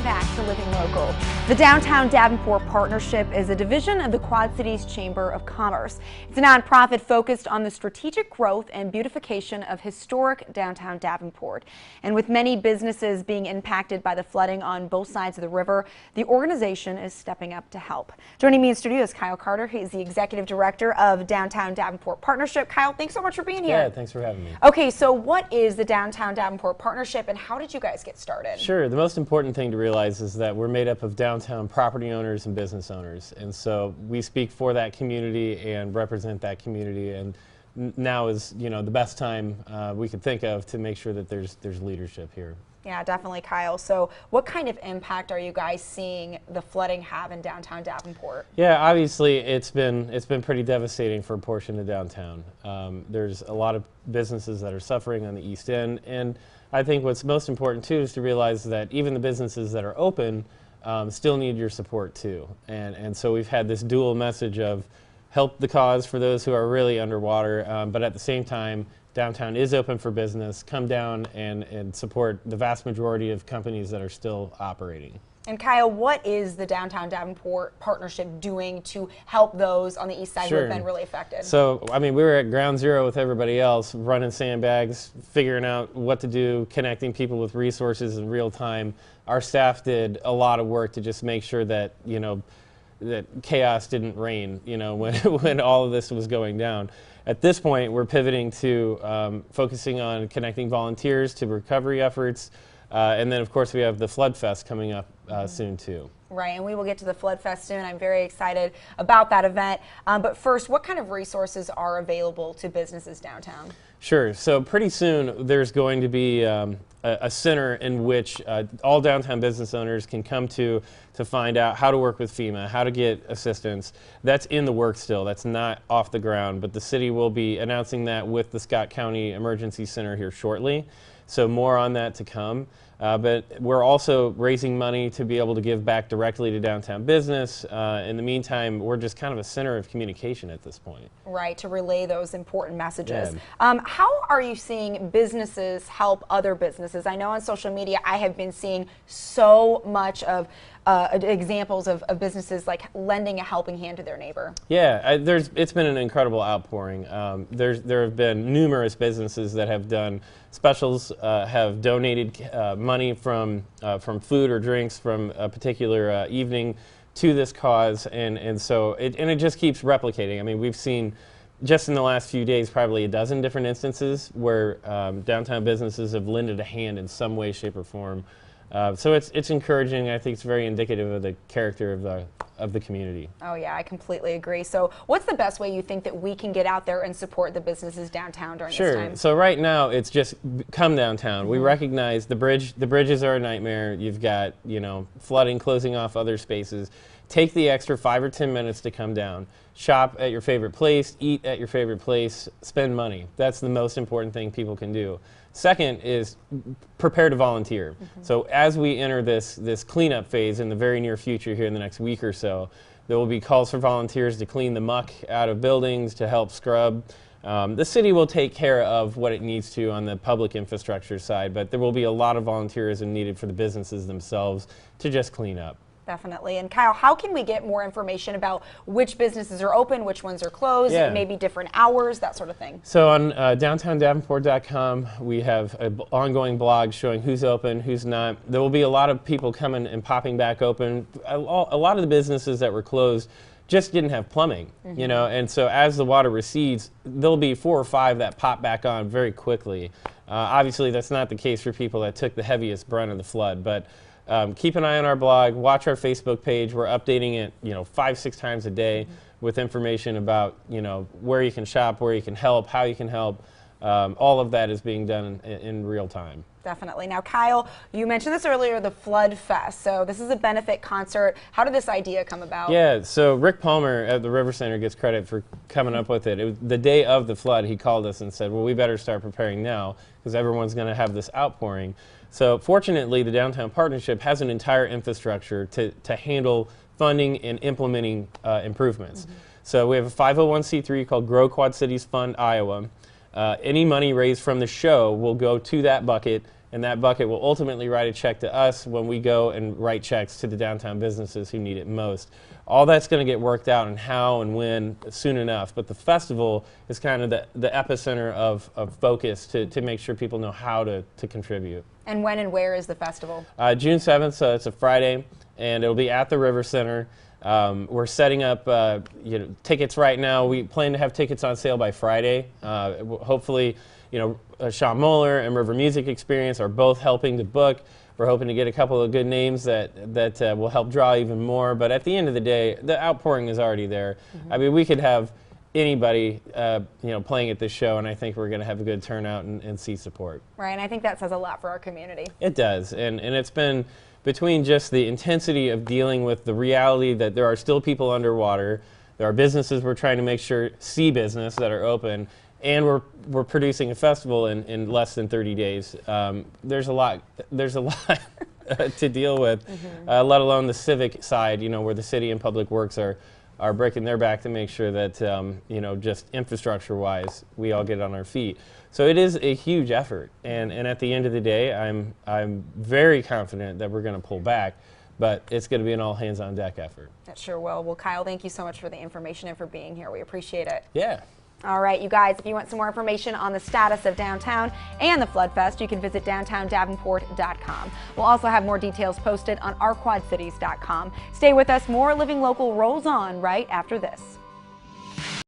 back to Living Local. The Downtown Davenport Partnership is a division of the Quad Cities Chamber of Commerce. It's a nonprofit focused on the strategic growth and beautification of historic downtown Davenport. And with many businesses being impacted by the flooding on both sides of the river, the organization is stepping up to help. Joining me in studio is Kyle Carter. He's the Executive Director of Downtown Davenport Partnership. Kyle, thanks so much for being here. Yeah, thanks for having me. Okay, so what is the Downtown Davenport Partnership and how did you guys get started? Sure. The most important thing to realize is that we're made up of downtown property owners and business owners, and so we speak for that community and represent that community, and now is, you know, the best time we could think of to make sure that there's leadership here. Yeah, definitely, Kyle. So what kind of impact are you guys seeing the flooding have in downtown Davenport? Yeah, obviously it's been pretty devastating for a portion of downtown. There's a lot of businesses that are suffering on the east end, and I think what's most important too is to realize that even the businesses that are open still need your support too. And so we've had this dual message of help the cause for those who are really underwater, but at the same time, downtown is open for business. Come down and support the vast majority of companies that are still operating. And Kyle, what is the Downtown Davenport Partnership doing to help those on the east side who have been really affected? So, I mean, we were at ground zero with everybody else, running sandbags, figuring out what to do, connecting people with resources in real time. Our staff did a lot of work to just make sure that, you know, that chaos didn't reign, you know, when all of this was going down. At this point, we're pivoting to focusing on connecting volunteers to recovery efforts. And then, of course, we have the Flood Fest coming up soon, too. Right, and we will get to the Flood Fest soon. I'm very excited about that event. But first, what kind of resources are available to businesses downtown? Sure. So pretty soon, there's going to be a center in which all downtown business owners can come to find out how to work with FEMA, how to get assistance. That's in the works still. That's not off the ground, but the city will be announcing that with the Scott County Emergency Center here shortly. So more on that to come. But we're also raising money to be able to give back directly to downtown business. In the meantime, we're just kind of a center of communication at this point. Right, to relay those important messages. Yeah. How are you seeing businesses help other businesses? I know on social media I have been seeing so much of examples of businesses like lending a helping hand to their neighbor. Yeah, it's been an incredible outpouring. There have been numerous businesses that have done specials, have donated money from food or drinks from a particular evening to this cause, and so it just keeps replicating. I mean, we've seen just in the last few days probably a dozen different instances where downtown businesses have lended a hand in some way, shape, or form. So it's encouraging. I think it's very indicative of the character of the community. Oh yeah, I completely agree. So what's the best way you think that we can get out there and support the businesses downtown during this time? Sure. So right now it's just come downtown. We recognize the bridges are a nightmare. You've got, you know, flooding, closing off other spaces. Take the extra 5 or 10 minutes to come down. Shop at your favorite place, eat at your favorite place, spend money. That's the most important thing people can do. Second is prepare to volunteer. So as we enter this cleanup phase in the very near future here in the next week or so, there will be calls for volunteers to clean the muck out of buildings, to help scrub. The city will take care of what it needs to on the public infrastructure side, but there will be a lot of volunteerism needed for the businesses themselves to just clean up. Definitely. And Kyle, how can we get more information about which businesses are open, which ones are closed, maybe different hours, that sort of thing? So on downtowndavenport.com, we have an ongoing blog showing who's open, who's not. There will be a lot of people coming and popping back open. A lot of the businesses that were closed just didn't have plumbing, you know, and so as the water recedes, there'll be 4 or 5 that pop back on very quickly. Obviously, that's not the case for people that took the heaviest brunt of the flood, but keep an eye on our blog, watch our Facebook page. We're updating it, you know, 5-6 times a day with information about, you know, where you can shop, where you can help, how you can help. All of that is being done in real time. Definitely. Now, Kyle, you mentioned this earlier, the Flood Fest. So this is a benefit concert. How did this idea come about? Yeah, so Rick Palmer at the River Center gets credit for coming up with it. It was the day of the flood, he called us and said, well, we better start preparing now because everyone's going to have this outpouring. So fortunately, the Downtown Partnership has an entire infrastructure to handle funding and implementing improvements. So we have a 501c3 called Grow Quad Cities Fund Iowa. Any money raised from the show will go to that bucket and that bucket will ultimately write a check to us when we go and write checks to the downtown businesses who need it most. All that's going to get worked out and how and when soon enough, but the festival is kind of the epicenter of focus to make sure people know how to contribute. And when and where is the festival? June 7th, so it's a Friday, and it'll be at the River Center. We're setting up tickets right now. We plan to have tickets on sale by Friday. Hopefully, Sean Moeller and River Music Experience are both helping to book. We're hoping to get a couple of good names that will help draw even more. But at the end of the day, the outpouring is already there. I mean, we could have anybody playing at this show, and I think we're going to have a good turnout and see support. Right, and I think that says a lot for our community. It does, and it's been between just the intensity of dealing with the reality that there are still people underwater, there are businesses we're trying to make sure see business that are open, and we're producing a festival in less than 30 days. There's a lot to deal with, let alone the civic side, where the city and public works are breaking their back to make sure that just infrastructure-wise we all get on our feet. So it is a huge effort, and at the end of the day, I'm very confident that we're going to pull back, but it's going to be an all-hands-on-deck effort. That sure will. Well, Kyle, thank you so much for the information and for being here. We appreciate it. Yeah. All right, you guys, if you want some more information on the status of downtown and the Flood Fest, you can visit downtowndavenport.com. We'll also have more details posted on ourquadcities.com. Stay with us. More Living Local rolls on right after this.